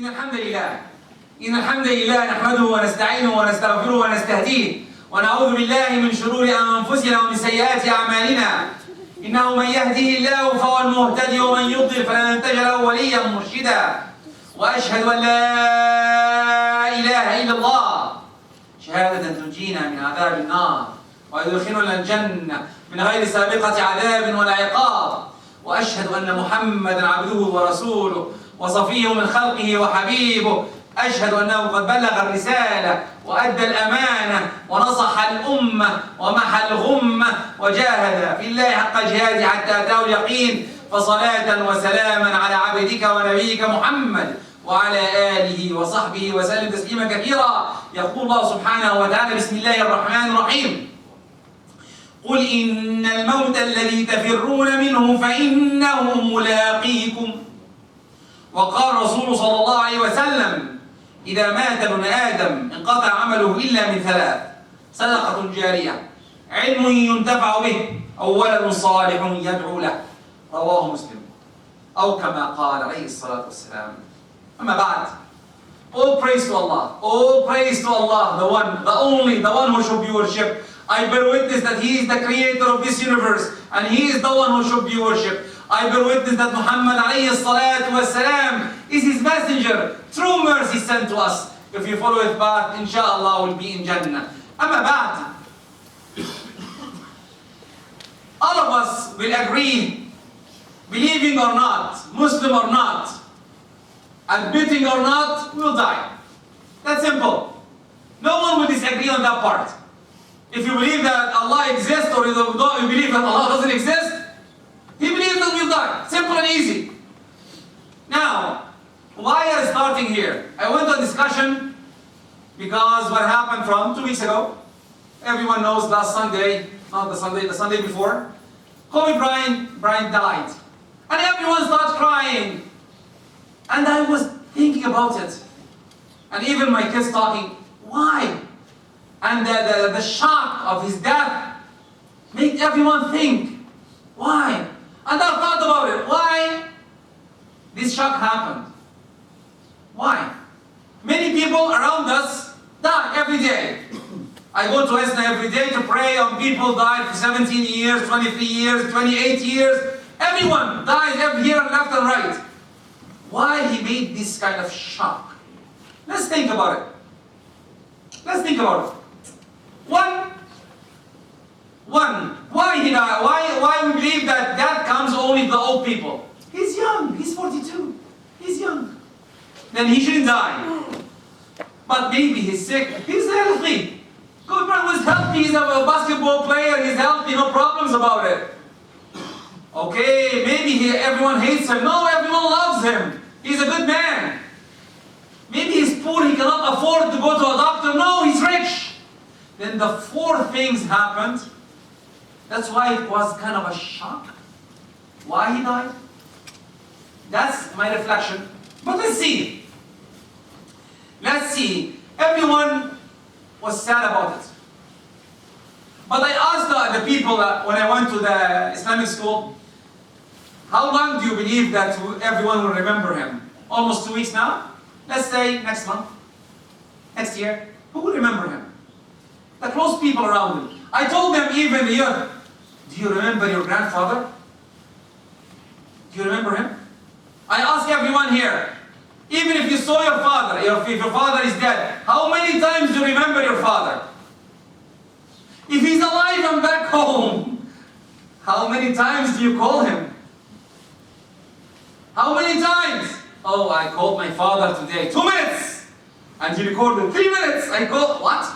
إن الحمد لله نحمده ونستعينه ونستغفره ونستهديه ونعوذ بالله من شرور أنفسنا ومن سيئات أعمالنا. إنه من يهده الله فهو المهتدي ومن يضلل فلن تجد له وليا مرشدا. وأشهد أن لا إله إلا الله شهادة تنجينا من عذاب النار ويدخلنا الجنة من غير سابقة عذاب ولا عقاب. وأشهد أن محمدا عبده ورسوله وصفيه من خلقه وحبيبه. أشهد أنه قد بلغ الرسالة وأدى الأمانة ونصح الأمة ومحى الغمة وجاهد في الله حق جهاده حتى أتاه اليقين. فصلاة وسلاما على عبدك ونبيك محمد وعلى آله وصحبه وسلم تسليما كثيرا. يقول الله سبحانه وتعالى: بسم الله الرحمن الرحيم: قل إن الموت الذي تفرون منه فإنه ملاقيكم. وقال الرسول صلى الله عليه وسلم: إذا مات ابن آدم انقطع عمله إلا من ثلاث: صدقة جارية، علم ينتفع به، أو ولد صالح يدعو له. رواه مسلم، أو كما قال عليه الصلاة والسلام. أما بعد, all praise to Allah, all praise to Allah, the one, the only, the one who should be worshipped. I bear witness that He is the creator of this universe and He is the one who should be worshipped. I bear witness that Muhammad alayhi salatu wasalam is His messenger, true mercy sent to us. If you follow His path, inshallah will be in Jannah. Amma ba'd. All of us will agree, believing or not, Muslim or not, admitting or not, we will die. That's simple. No one will disagree on that part. If you believe that Allah exists or you believe that Allah doesn't exist, He believes that we'll die. Simple and easy. Now, why are we starting here? I went to a discussion because what happened from 2 weeks ago. Everyone knows last Sunday, not the Sunday before, Kobe Bryant died. And everyone started crying. And I was thinking about it. And even my kids talking, why? And the shock of his death made everyone think, why? And I thought about it. Why this shock happened? Why? Many people around us die every day. I go to Esna every day to pray on people died for 17 years, 23 years, 28 years. Everyone dies every year, left and right. Why he made this kind of shock? Let's think about it. Let's think about it. One, why he died? Why we believe that death comes only to the old people? He's young. He's 42. He's young. Then he shouldn't die. But maybe he's sick. He's healthy. Kobe Bryant was healthy. He's a basketball player. He's healthy. No problems about it. Okay, maybe everyone hates him. No, everyone loves him. He's a good man. Maybe he's poor. He cannot afford to go to a doctor. No, he's rich. Then the four things happened. That's why it was kind of a shock. Why he died? That's my reflection. But let's see. Let's see. Everyone was sad about it. But I asked the people when I went to the Islamic school, how long do you believe that everyone will remember him? Almost 2 weeks now? Let's say next month, next year. Who will remember him? The close people around him. I told them, even the youth, do you remember your grandfather? Do you remember him? I ask everyone here, even if you saw your father, if your father is dead, how many times do you remember your father? If he's alive and back home, how many times do you call him? How many times? Oh, I called my father today. 2 minutes! And he recorded 3 minutes. I called, what?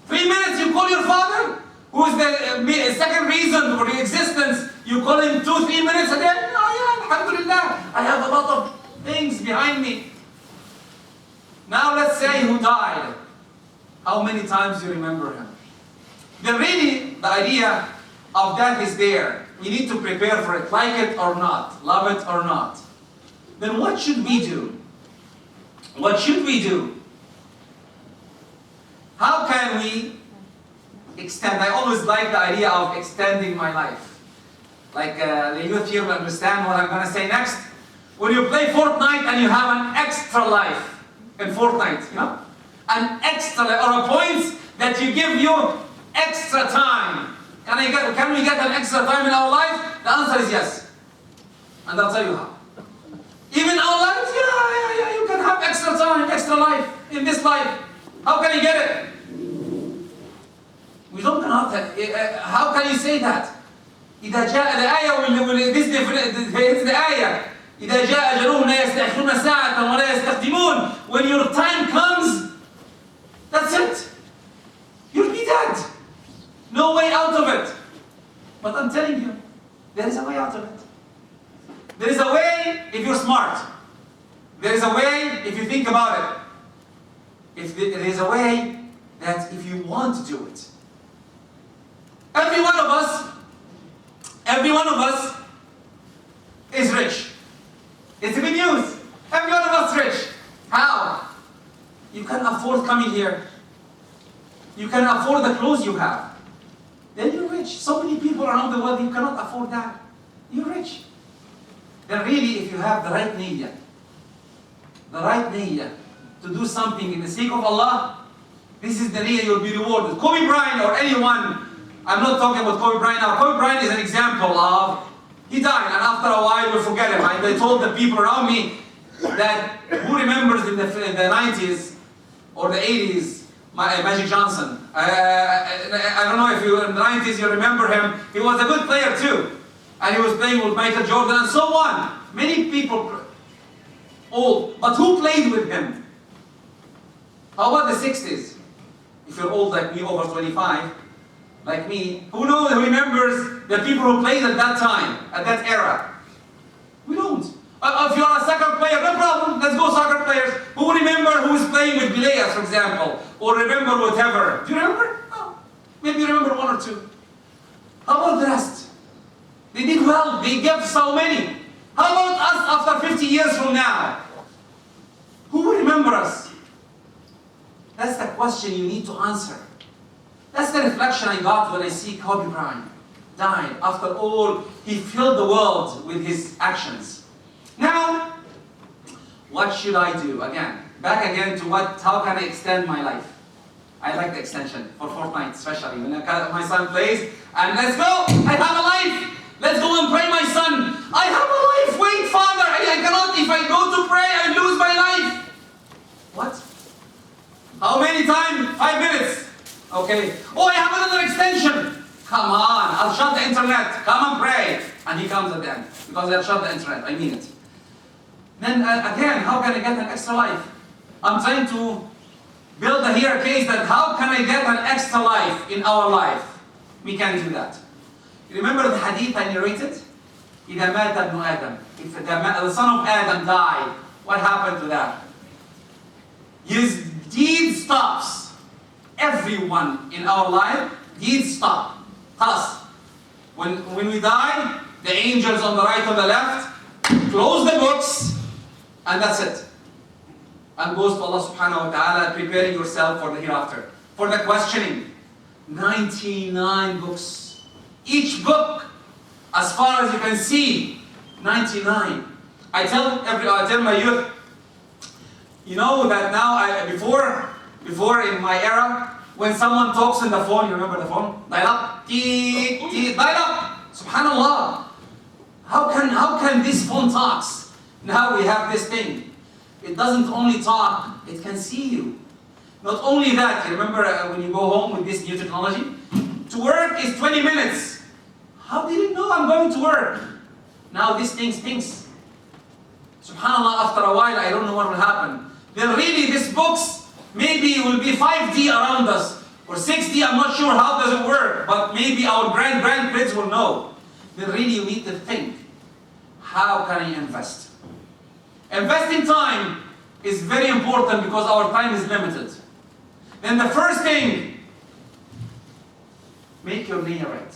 3 minutes you call your father? Who is the second reason for the existence? You call him 2-3 minutes a day? Oh yeah, alhamdulillah. I have a lot of things behind me. Now let's say who died. How many times do you remember him? Then really, the idea of death is there. We need to prepare for it, like it or not, love it or not. Then what should we do? What should we do? How can we extend? I always like the idea of extending my life. Like the youth here will understand what I'm going to say next. When you play Fortnite and you have an extra life in Fortnite, you know? An extra, or a point that you give you extra time. Can we get an extra time in our life? The answer is yes. And I'll tell you how. Even our lives, yeah, you can have extra time, extra life in this life. How can you get it? We don't know how can you say that? إذا جاء الآية this the ayah. إذا جاء أجلهم لا يستأخرون ساعة ولا يستقدمون. When your time comes, that's it. You'll be dead. No way out of it. But I'm telling you, there is a way out of it. There is a way if you're smart. There is a way if you think about it. There is a way that if you want to do it. Every one of us is rich. It's good news. Every one of us is rich. How? You can afford coming here. You can afford the clothes you have. Then you're rich. So many people around the world, you cannot afford that. You're rich. Then really, if you have the right niyyah to do something in the sake of Allah, this is the niyyah you'll be rewarded. Kobe Bryant or anyone, I'm not talking about Kobe Bryant now. Kobe Bryant is an example of, he died and after a while we forget him. I told the people around me that who remembers in the 90s or the 80s, Magic Johnson. I don't know if you in the 90s you remember him. He was a good player too. And he was playing with Michael Jordan and so on. Many people old, but who played with him? How about the 60s? If you're old like me, over 25, like me, who remembers the people who played at that time, at that era? We don't. If you're a soccer player, no problem, let's go soccer players. Who remember who was playing with Peleas, for example? Or remember whatever? Do you remember? No. Maybe you remember one or two. How about the rest? They did well, they gave so many. How about us after 50 years from now? Who will remember us? That's the question you need to answer. That's the reflection I got when I see Kobe Bryant died. After all, he filled the world with his actions. Now, what should I do? Back again to how can I extend my life? I like the extension for Fortnite, especially when my son plays. And let's go! I have a life! Let's go and pray, my son. I have a life. Wait, Father. I cannot. If I go to pray, I lose my life. What? How many times? 5 minutes. Okay. Oh, I have another extension. Come on. I'll shut the internet. Come and pray. And he comes at the end. Because I'll shut the internet. I mean it. Then again, how can I get an extra life? I'm trying to build here a case that how can I get an extra life in our life? We can do that. Remember the hadith I narrated? إِذَا مَاتَ ابْنُ آدَمَ. If the son of Adam died, what happened to that? His deed stops. Everyone in our life, deeds stop. خلاص. When we die, the angels on the right and the left close the books, and that's it. And goes to Allah subhanahu wa ta'ala, preparing yourself for the hereafter. For the questioning. 99 books. Each book, as far as you can see, 99. I tell my youth, you know that now, before in my era, when someone talks on the phone, you remember the phone? Dial up, dial up. Subhanallah. How can this phone talks? Now we have this thing. It doesn't only talk, it can see you. Not only that, you remember when you go home with this new technology? To work is 20 minutes. How did it know I'm going to work? Now this thing thinks. Subhanallah, after a while, I don't know what will happen. Then really, these books, maybe it will be 5D around us. Or 6D, I'm not sure how does it work. But maybe our grandkids will know. Then really, you need to think. How can I invest? Investing time is very important because our time is limited. Then the first thing, make your niyyah right.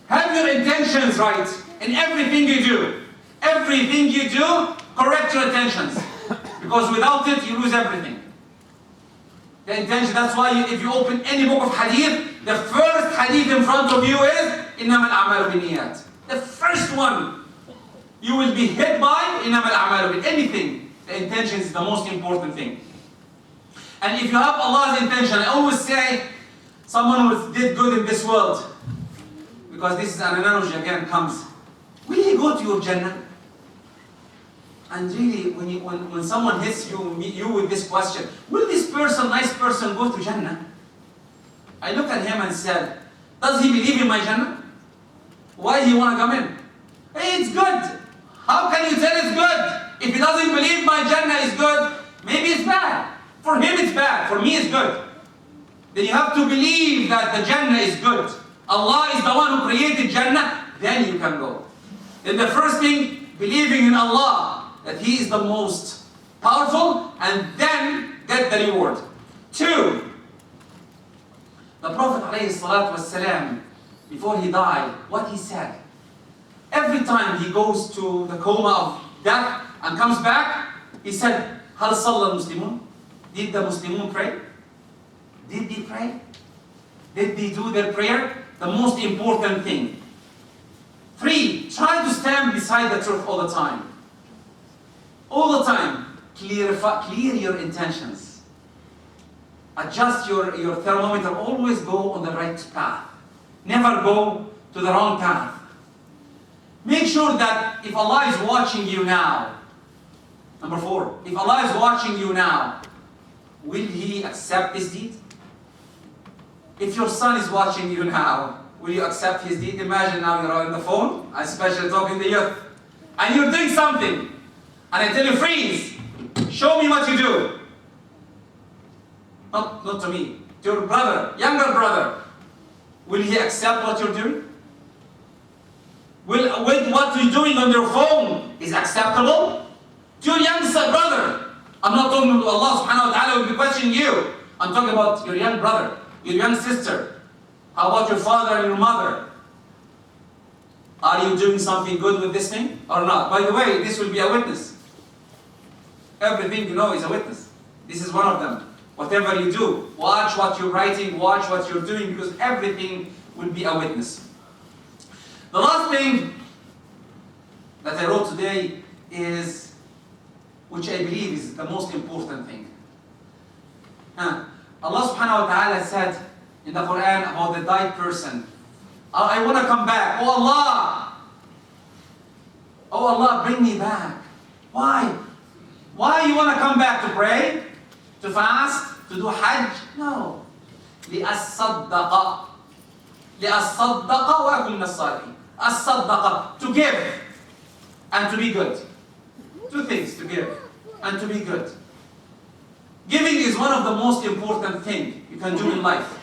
Have your intentions right in everything you do. Everything you do, correct your intentions. Because without it, you lose everything. The intention, that's why if you open any book of hadith, the first hadith in front of you is إِنَّمَا الْأَعْمَالُ بِالنِّيَّاتِ. The first one you will be hit by إِنَّمَا الْأَعْمَالُ بِالنِّيَّاتِ. Anything. The intention is the most important thing. And if you have Allah's intention, I always say, someone who did good in this world, because this is an analogy again comes, will he go to your Jannah? And really, when someone hits you with this question, will this person, nice person, go to Jannah? I look at him and said, does he believe in my Jannah? Why do he want to come in? Hey, it's good. How can you tell it's good? If he doesn't believe my Jannah is good, maybe it's bad. For him it's bad, for me it's good. Then you have to believe that the Jannah is good. Allah is the one who created Jannah, then you can go. Then the first thing, believing in Allah, that He is the most powerful, and then get the reward. 2, the Prophet ﷺ, before he died, what he said? Every time he goes to the coma of death and comes back, he said, هل صلى المسلمون? Did the Muslimun pray? Did they pray? Did they do their prayer? The most important thing. 3, try to stand beside the truth all the time. All the time. Clear your intentions. Adjust your thermometer. Always go on the right path. Never go to the wrong path. Make sure that if Allah is watching you now, number 4, if Allah is watching you now, will He accept this deed? If your son is watching you now, will you accept his deed? Imagine now you're on the phone, especially talking to youth, and you're doing something, and I tell you, freeze, show me what you do. Not to me, to your brother, younger brother. Will he accept what you're doing? Will what you're doing on your phone is acceptable? To your youngster brother. I'm not talking to Allah subhanahu wa ta'ala will be questioning you. I'm talking about your young brother, your young sister. How about your father and your mother? Are you doing something good with this thing or not? By the way, this will be a witness. Everything you know is a witness. This is one of them. Whatever you do, watch what you're writing, watch what you're doing, because everything will be a witness. The last thing that I wrote today is, which I believe is the most important thing. Allah subhanahu wa ta'ala said in the Quran about the died person, I want to come back. Oh Allah, bring me back. Why? Why you want to come back? To pray? To fast? To do Hajj? No. لأصدق وأكون من الصالحين. الصدقة, to give and to be good. 2 things, to give and to be good. Giving is one of the most important things you can do in life.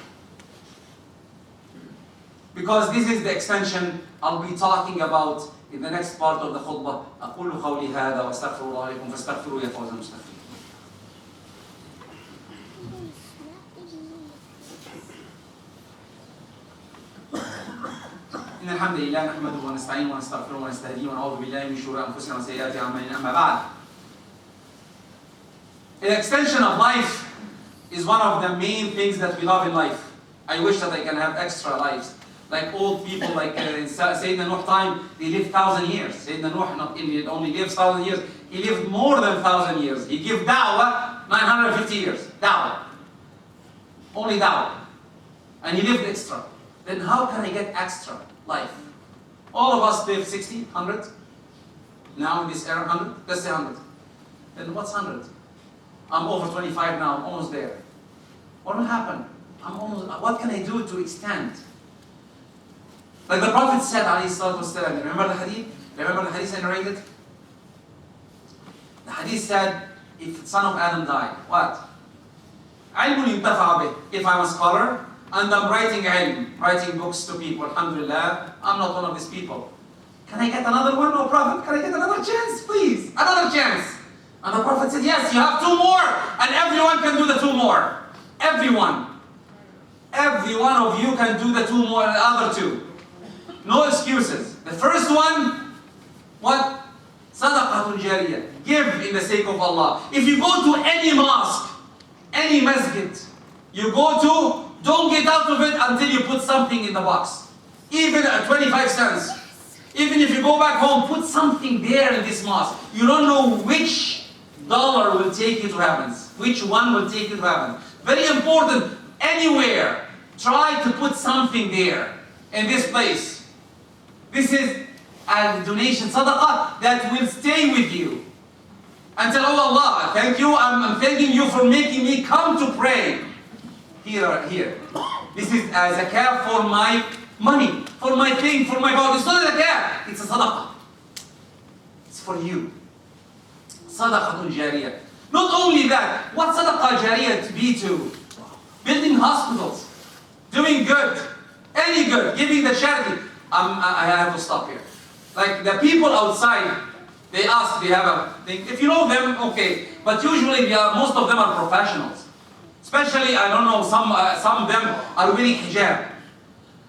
Because this is the extension I'll be talking about in the next part of the khutbah. أقول قولي هذا وأستغفر الله لكم فاستغفروا يا فوز المستغفرين. إن الحمد لله نحمده ونستعينه ونستغفره ونستهديه ونعوذ بالله من شرور أنفسنا وسيئات أعمالنا. أما بعد. The extension of life is one of the main things that we love in life. I wish that I can have extra lives. Like old people, like in Sayyidina Nuh time, they lived 1,000 years. Sayyidina Nuh not only lives 1,000 years, he lived more than 1,000 years. He gave da'wah 950 years. Da'wah. Only da'wah. And he lived extra. Then how can I get extra life? All of us live 60, 100. Now in this era, 100. Let's say 100. Then what's 100? I'm over 25 now, I'm almost there. What will happen? What can I do to extend? Like the Prophet said, alayhi salatu wasalam, remember the hadith? Remember the hadith I narrated? The hadith said, if the son of Adam died, what? علم ينتفع به. If I'm a scholar, and I'm writing ilm, writing books to people, alhamdulillah, I'm not one of these people. Can I get another one, O Prophet? Can I get another chance, please? Another chance. And the Prophet said, yes, you have 2 more. And everyone can do the 2 more. Everyone. Every one of you can do the 2 more, the other 2. No excuses. The first one, what? Sadaqatul Jariya. Give in the sake of Allah. If you go to any mosque, any masjid, you go to, don't get out of it until you put something in the box. Even at 25 cents. Even if you go back home, put something there in this mosque. You don't know which $, will take you to heaven? Which one will take you to heaven? Very important. Anywhere, try to put something there in this place. This is a donation, sadaqah, that will stay with you. And tell, oh Allah, thank you. I'm thanking you for making me come to pray. Here. This is a zakah for my money, for my thing, for my body. It's not a zakah, it's a sadaqah. It's for you. Sadaqatun jariyah. Not only that, what sadaqah jariyah to be to? Building hospitals, doing good, any good, giving the charity. I have to stop here. Like the people outside, they ask, they have a thing. If you know them, okay. But usually, most of them are professionals. Especially, I don't know, some of them are wearing hijab.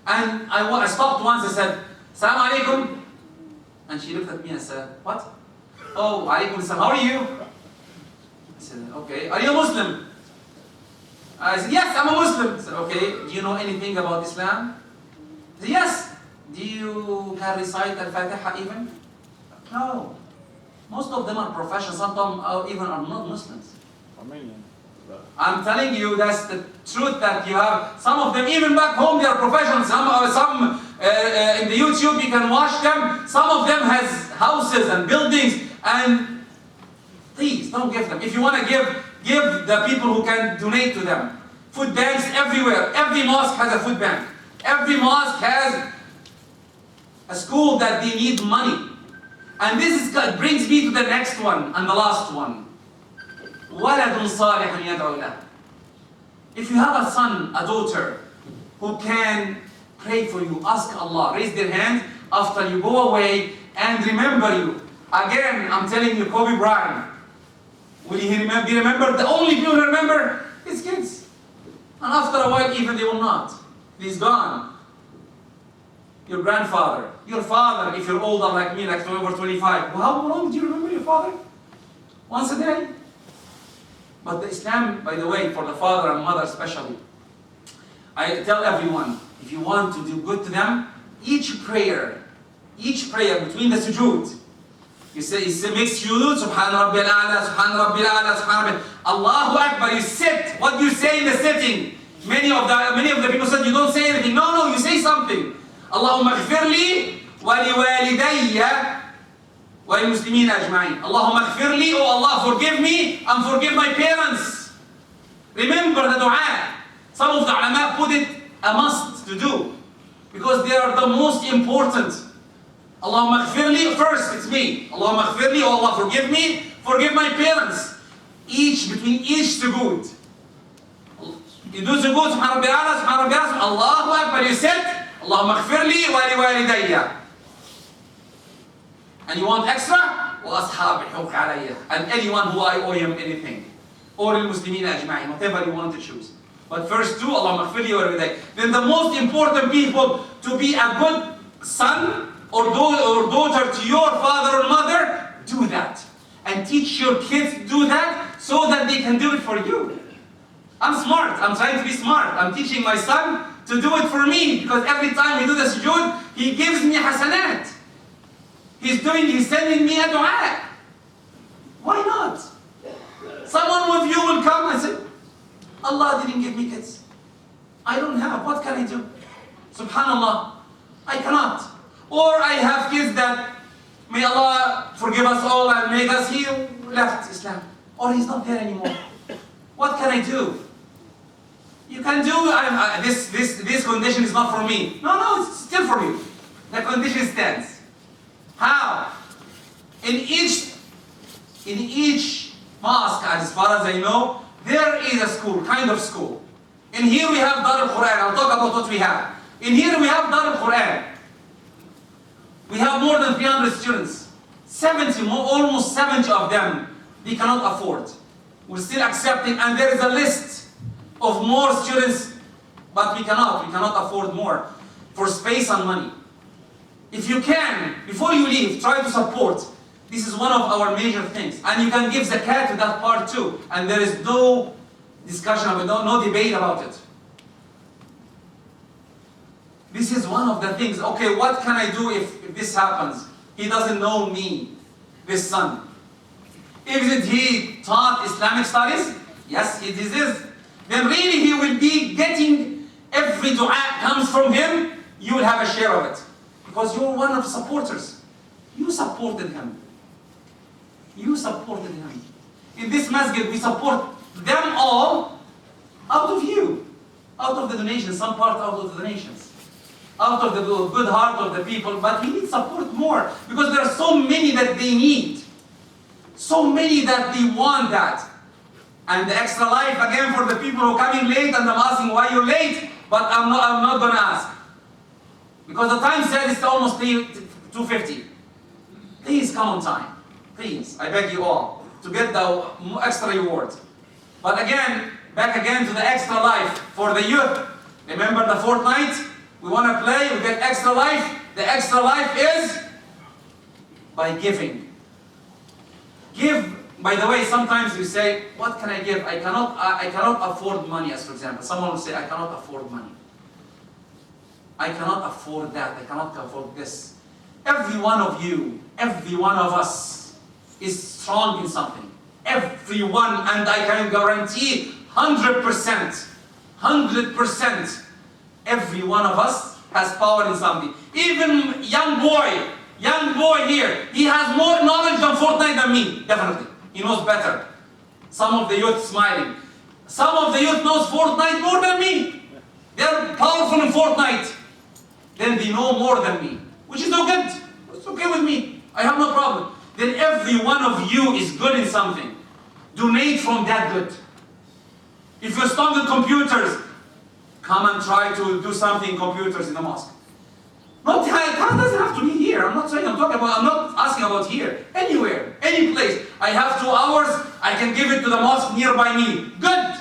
And I stopped once, I said, Assalamu alaikum. And she looked at me and said, what? Oh, alaikum assalam, how are you? I said, okay. Are you a Muslim? I said, yes, I'm a Muslim. I said, okay. Do you know anything about Islam? I said, yes. Do you can recite Al-Fatiha even? No. Most of them are professionals. Some of them even are not Muslims. I'm telling you, that's the truth that you have. Some of them, even back home, they are professionals. Some in the YouTube, you can watch them. Some of them has houses and buildings. And please, don't give them. If you want to give the people who can donate to them. Food banks everywhere. Every mosque has a food bank. Every mosque has a school that they need money. And this brings me to the next one and the last one. وَلَدٌ صَالِحٌ يَدْعُو لَهُ. If you have a son, a daughter, who can pray for you, ask Allah, raise their hand after you go away and remember you. Again, I'm telling you, Kobe Bryant, will he be remembered? The only people who remember his kids. And after a while, even they will not. He's gone. Your grandfather, your father, if you're older like me, like over 25, well, how long do you remember your father? Once a day? But the Islam, by the way, for the father and mother especially, I tell everyone, if you want to do good to them, each prayer between the sujood, you say, make sujood, Subhan Rabbil A'la, Subhan Rabbil A'la, Subhan Rabbil Allahu Akbar, you sit. What do you say in the sitting? Many of the people said, you don't say anything. No, you say something. Allahumma ighfir li wa liwalidayya والمسلمين أجمعين. اللهم اغفر لي, oh Allah, forgive me and forgive my parents. Remember the dua. Some of the ulama put it a must to do because they are the most important. اللهم اغفر لي, first it's me. اللهم اغفر لي, oh Allah, forgive me, forgive my parents. Between each sujood. You do sujood, subhan rabbi ala, subhan rabbi ala, Allahu Akbar, you said, اللهم اغفر لي ولوالدي. And you want extra? وأصحاب الحقوق علي. And anyone who I owe him anything. Or المسلمين أجمعين, whatever you want to choose. But first two, اللهم اغفر لي ولوالدي. Then the most important people to be a good son or daughter to your father or mother, do that. And teach your kids to do that so that they can do it for you. I'm smart. I'm trying to be smart. I'm teaching my son to do it for me because every time we do the sujood, he gives me hasanat. He's sending me a dua. Why not? Someone with you will come and say, Allah didn't give me kids. I don't have. What can I do? Subhanallah. I cannot. Or I have kids that, may Allah forgive us all and make us, he left Islam. Or he's not there anymore. What can I do? You can do, this condition is not for me. No, it's still for you. The condition stands. How? In each mosque, as far as I know, there is a school, kind of school. In here we have Dar al-Quran. I'll talk about what we have. In here we have Dar al-Quran. We have more than 300 students. Almost 70 of them, they cannot afford. We're still accepting, and there is a list of more students, but we cannot afford more for space and money. If you can, before you leave, try to support. This is one of our major things. And you can give zakat to that part too. And there is no discussion about it, no debate about it. This is one of the things. Okay, what can I do if this happens? He doesn't know me, this son. Isn't he taught Islamic studies? Yes, it is. Then really he will be getting every dua comes from him, you will have a share of it. Because you're one of the supporters. You supported him. You supported him. In this masjid, we support them all out of you. Out of the donations, some part out of the donations. Out of the good heart of the people, but we need support more. Because there are so many that they need. So many that they want that. And the extra life, again, for the people who are coming late, and I'm asking why you're late, but I'm not going to ask. Because the time said it's almost 2:50. Please come on time. Please, I beg you all, to get the extra reward. But again, back again to the extra life for the youth. Remember the fortnight? We want to play, we get extra life. The extra life is by giving. Give, by the way, sometimes you say, what can I give? I cannot afford money, as for example. Someone will say, I cannot afford money. I cannot afford that, I cannot afford this. Every one of you, every one of us is strong in something. Everyone, and I can guarantee 100%, 100%, every one of us has power in something. Even young boy here, he has more knowledge on Fortnite than me, definitely. He knows better. Some of the youth smiling. Some of the youth knows Fortnite more than me. They're powerful in Fortnite. Then they know more than me, which is no good. It's okay with me. I have no problem. Then every one of you is good in something. Donate from that good. If you're strong in computers, come and try to do something in computers in the mosque. Not, it doesn't have to be here. I'm not asking about here. Anywhere, any place. I have 2 hours, I can give it to the mosque nearby me. Good.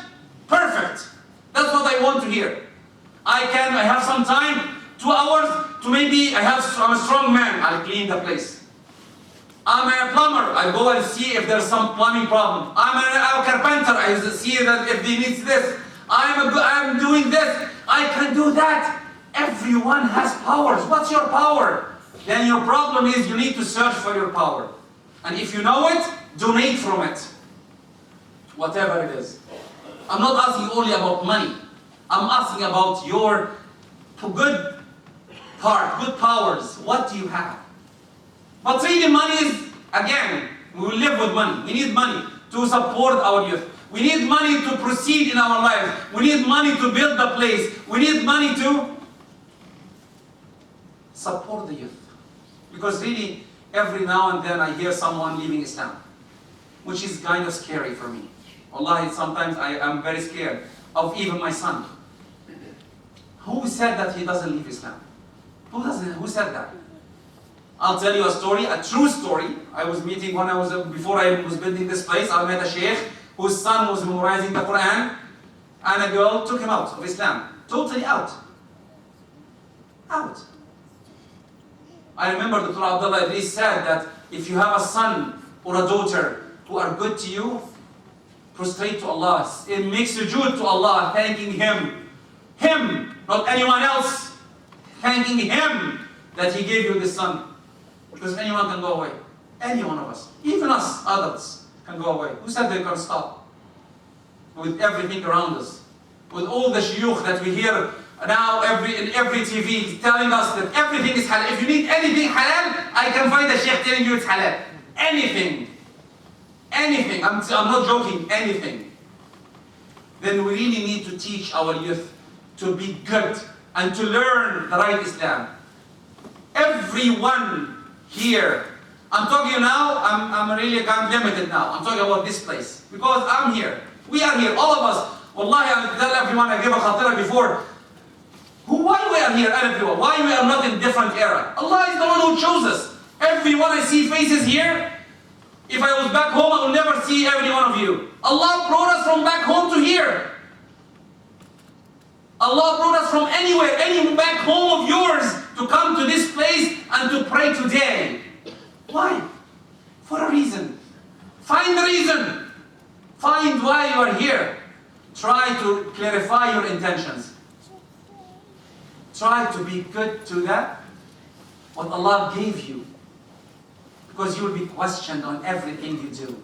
Perfect. That's what I want to hear. I have some time, 2 hours, to maybe, I'm a strong man, I'll clean the place. I'm a plumber, I go and see if there's some plumbing problem. I'm a carpenter, I see that if they need this. I'm doing this, I can do that. Everyone has powers. What's your power? Then your problem is you need to search for your power. And if you know it, donate from it. Whatever it is. I'm not asking only about money. I'm asking about your good part, good powers. What do you have? But really money is, again, we will live with money. We need money to support our youth. We need money to proceed in our lives. We need money to build the place. We need money to support the youth. Because really, every now and then I hear someone leaving Islam, which is kind of scary for me. Wallahi, sometimes I am very scared of even my son. Who said that he doesn't leave Islam? Who said that? I'll tell you a story, a true story. I was meeting before I was building this place, I met a sheikh whose son was memorizing the Quran, and a girl took him out of Islam. Totally out. Out. I remember Dr. Abdullah Idris said that if you have a son or a daughter who are good to you, prostrate to Allah. It makes sujood to Allah, thanking Him. Him, not anyone else. Thanking Him that He gave you this son. Because anyone can go away. Any one of us. Even us, adults, can go away. Who said they can stop? With everything around us. With all the shuyukh that we hear now in every TV telling us that everything is halal. If you need anything halal, I can find a sheikh telling you it's halal. Anything. Anything. I'm not joking. Anything. Then we really need to teach our youth to be good and to learn the right Islam. Everyone here, I'm talking now, I'm limited now. I'm talking about this place. Because I'm here. We are here, all of us. Wallahi, I tell everyone, I gave a khatira before. Why we are here, everyone? Why we are not in different era? Allah is the one who chose us. Everyone I see faces here. If I was back home, I would never see every one of you. Allah brought us from back home to here. Allah brought us from anywhere, any back home of yours, to come to this place and to pray today. Why? For a reason. Find the reason. Find why you are here. Try to clarify your intentions. Try to be good to that, what Allah gave you. Because you will be questioned on everything you do.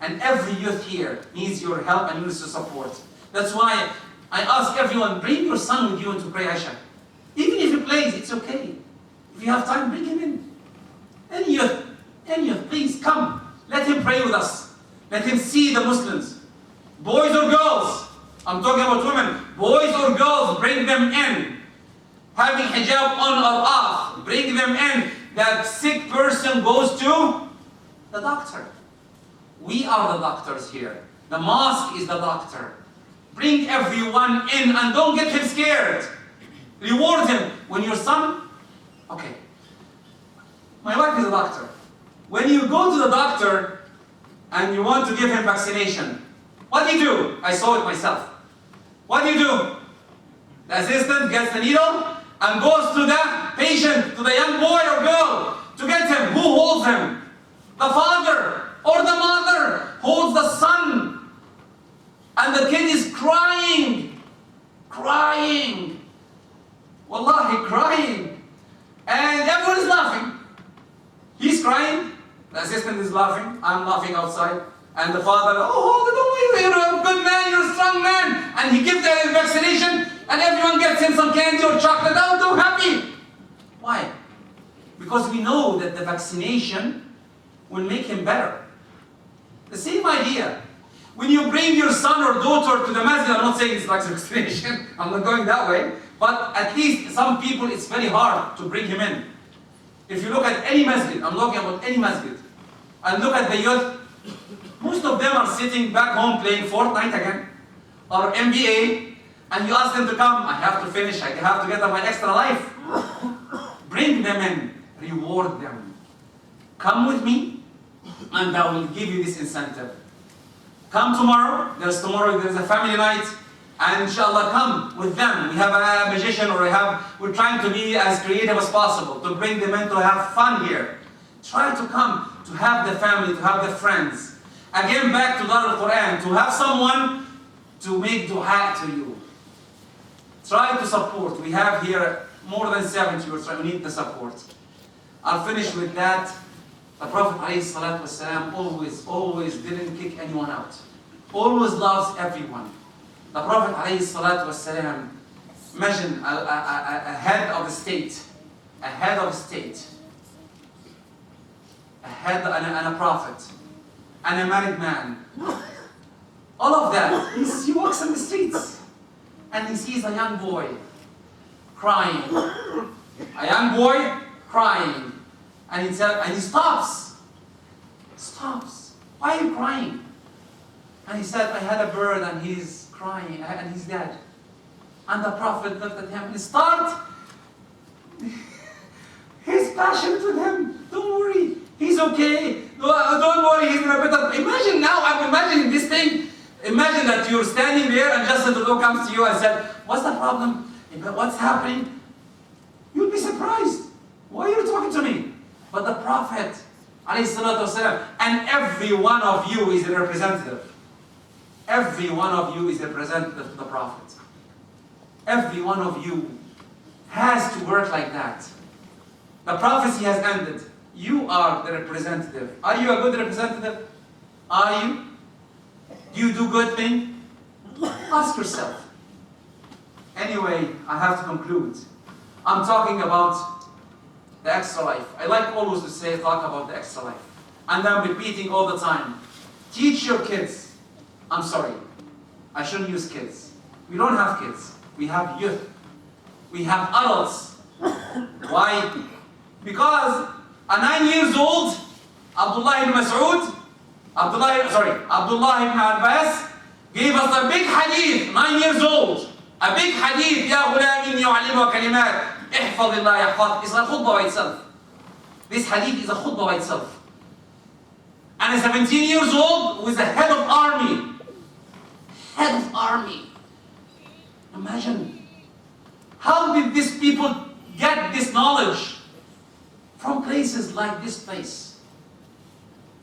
And every youth here needs your help and needs your support. That's why I ask everyone, bring your son with you into prayer Isha. Even if he plays, it's okay. If you have time, bring him in. Any youth, please come. Let him pray with us. Let him see the Muslims. Boys or girls, I'm talking about women. Boys or girls, bring them in. Having hijab on or off, bring them in. That sick person goes to the doctor. We are the doctors here. The mosque is the doctor. Bring everyone in and don't get him scared. Reward him. When your son, okay. My wife is a doctor. When you go to the doctor and you want to give him vaccination, what do you do? I saw it myself. What do you do? The assistant gets the needle and goes to the patient, to the young boy or girl, to get him. Who holds him? The father or the mother holds the son. And the kid is crying. Crying. Wallahi, crying. And everyone is laughing. He's crying. The assistant is laughing. I'm laughing outside. And the father, oh, don't worry, you're a good man, you're a strong man. And he gives the vaccination, and everyone gets him some candy or chocolate. Oh, they're happy. Why? Because we know that the vaccination will make him better. The same idea. When you bring your son or daughter to the masjid, I'm not saying it's like vaccination, I'm not going that way, but at least some people, it's very hard to bring him in. If you look at any masjid, I'm talking about any masjid, and look at the youth, most of them are sitting back home playing Fortnite again, or NBA, and you ask them to come, I have to finish, I have to get up my extra life. Bring them in, reward them. Come with me, and I will give you this incentive. Come tomorrow, there's a family night, and inshallah come with them. We have a magician, or we're trying to be as creative as possible, to bring them in to have fun here. Try to come, to have the family, to have the friends. Again, back to Dar al-Quran, to have someone to make dua to you. Try to support. We have here more than 70, we need the support. I'll finish with that. The Prophet ﷺ always didn't kick anyone out. Always loves everyone. The Prophet ﷺ, imagine a head of a state, and a prophet, and a married man. All of that. He walks in the streets, and he sees a young boy crying. A young boy crying. And he stops. Stops. Why are you crying? And he said, I had a bird and he's crying and he's dead. And the Prophet looked at him and he's passionate with him. Don't worry. He's okay. Don't worry. He's going to better. Imagine now, I'm imagining this thing. Imagine that you're standing there and just the dog comes to you and said, what's the problem? What's happening? You'll be surprised. Why are you talking to me? But the Prophet, ﷺ, and every one of you is a representative. Every one of you is a representative to the Prophet. Every one of you has to work like that. The prophecy has ended. You are the representative. Are you a good representative? Are you? Do you do good things? Ask yourself. Anyway, I have to conclude. I'm talking about the extra life. I like always to talk about the extra life. And I'm repeating all the time. Teach your kids. I'm sorry. I shouldn't use kids. We don't have kids. We have youth. We have adults. Why? Because a 9-year-old Abdullah ibn Mas'ud, Abdullah ibn Abbas gave us a big hadith, 9 years old. A big hadith, Ya ghulam inni u'allimuka kalimat. احفظ الله يحفظك. It's a khutbah by itself. This hadith is a khutbah by itself. And a 17 years old who is the head of army. Head of army. Imagine. How did these people get this knowledge? From places like this place.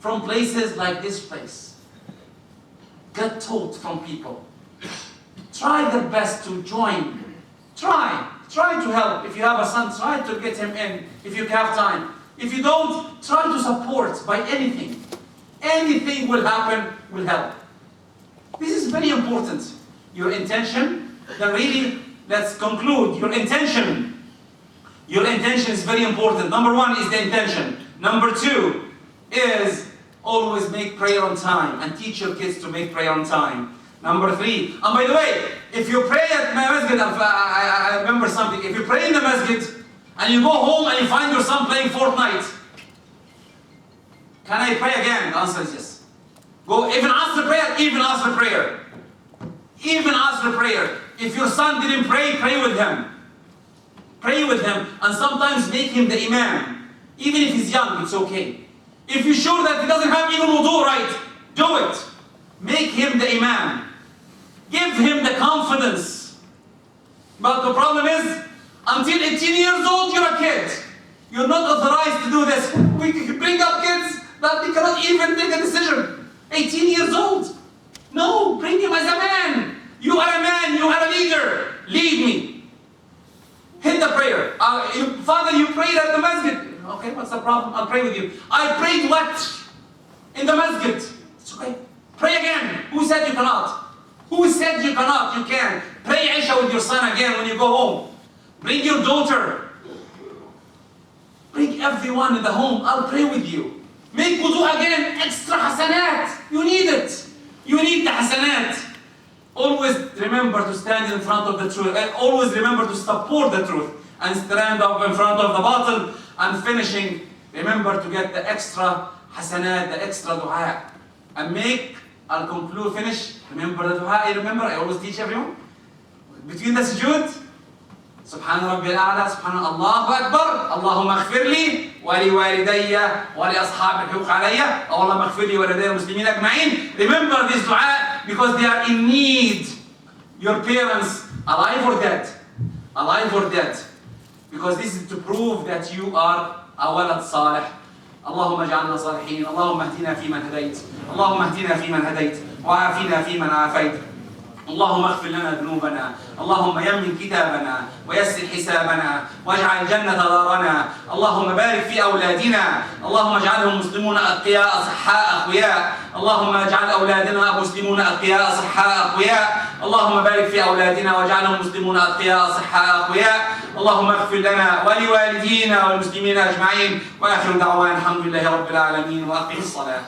From places like this place. Get taught from people. Try their best to join. Try to help. If you have a son, try to get him in if you have time. If you don't, try to support by anything. anything will happen will help. This is very important. Your intention, then really, let's conclude. Your intention is very important. Number one is the intention. Number two is always make prayer on time and teach your kids to make prayer on time. Number three, and by the way, if you pray at my masjid, I remember something. If you pray in the masjid and you go home and you find your son playing Fortnite, can I pray again? The answer is yes. Go, even ask for prayer, even ask for prayer. Even ask for prayer. If your son didn't pray, pray with him. Pray with him, and sometimes make him the imam. Even if he's young, it's okay. If you're sure that he doesn't have even wudu right, do it. Make him the imam. Give him the confidence. But the problem is, until 18 years old, you're a kid. You're not authorized to do this. We bring up kids that they cannot even make a decision. 18 years old. No, bring him as a man. You are a man, you are a leader. Lead me. Hit the prayer. Father, you prayed at the masjid. Okay, what's the problem? I'll pray with you. I prayed what? In the masjid. It's okay. Pray again. Who said you cannot? Who said you cannot? You can. Pray Isha with your son again when you go home. Bring your daughter. Bring everyone in the home. I'll pray with you. Make wudu again. Extra hasanat. You need it. You need the hasanat. Always remember to stand in front of the truth. And always remember to support the truth. And stand up in front of the batil. And finishing, remember to get the extra hasanat, the extra dua. And make, I'll conclude, finish. Remember the dua, I always teach everyone. Between the sujood, سبحان ربي الأعلى, سبحان الله أكبر, اللهم اغفر لي ولوالدي ولأصحاب الحقوق علي, اللهم اغفر لي ولدي المسلمين أجمعين. Remember this dua because they are in need. Your parents, alive or dead? Alive or dead? Because this is to prove that you are a ولد صالح. اللهم اجعلنا صالحين. اللهم اهدنا فيمن هديت. اللهم اهدنا فيمن هديت. وعافنا فيمن عافيت. اللهم اغفر لنا ذنوبنا. اللهم يمن كتابنا ويسر حسابنا واجعل الجنة دارنا. اللهم بارك في أولادنا. اللهم اجعلهم مسلمون أتقياء صحاء أقوياء. اللهم اجعل أولادنا مسلمون أتقياء صحاء أقوياء. اللهم بارك في أولادنا واجعلهم مسلمون أتقياء صحاء أقوياء. اللهم اغفر لنا ولوالدينا والمسلمين أجمعين. وآخر دعوانا الحمد لله رب العالمين وأقم الصلاة.